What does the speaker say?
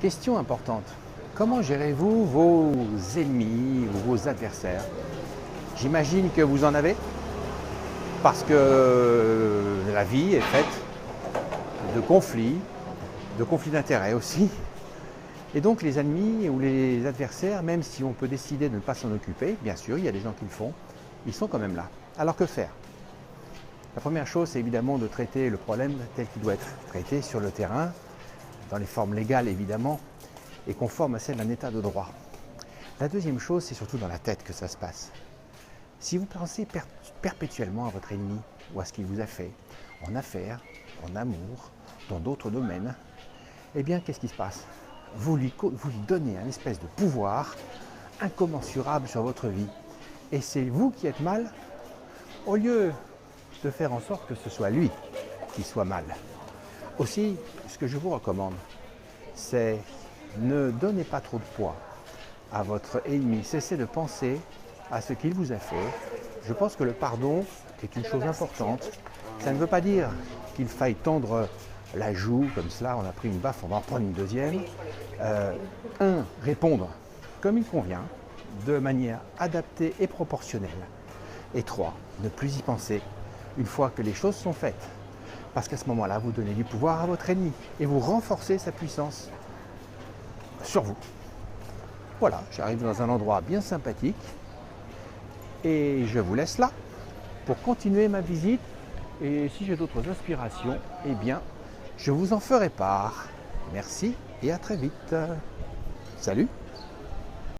Question importante. Comment gérez-vous vos ennemis ou vos adversaires? J'imagine que vous en avez, parce que la vie est faite de conflits d'intérêts aussi. Et donc les ennemis ou les adversaires, même si on peut décider de ne pas s'en occuper, bien sûr, il y a des gens qui le font, ils sont quand même là. Alors que faire? La première chose, c'est évidemment de traiter le problème tel qu'il doit être traité sur le terrain, dans les formes légales évidemment, et conformes à celles d'un état de droit. La deuxième chose, c'est surtout dans la tête que ça se passe. Si vous pensez perpétuellement à votre ennemi ou à ce qu'il vous a fait, en affaires, en amour, dans d'autres domaines, eh bien, qu'est-ce qui se passe? Vous lui donnez un espèce de pouvoir incommensurable sur votre vie. Et c'est vous qui êtes mal, au lieu de faire en sorte que ce soit lui qui soit mal. Aussi, ce que je vous recommande, c'est ne donnez pas trop de poids à votre ennemi. Cessez de penser à ce qu'il vous a fait. Je pense que le pardon est une chose importante. Ça ne veut pas dire qu'il faille tendre la joue comme cela, on a pris une baffe, on va en prendre une deuxième. Répondre comme il convient, de manière adaptée et proportionnelle. Et 3, ne plus y penser une fois que les choses sont faites. Parce qu'à ce moment-là, vous donnez du pouvoir à votre ennemi et vous renforcez sa puissance sur vous. Voilà, j'arrive dans un endroit bien sympathique et je vous laisse là pour continuer ma visite. Et si j'ai d'autres inspirations, eh bien, je vous en ferai part. Merci et à très vite. Salut!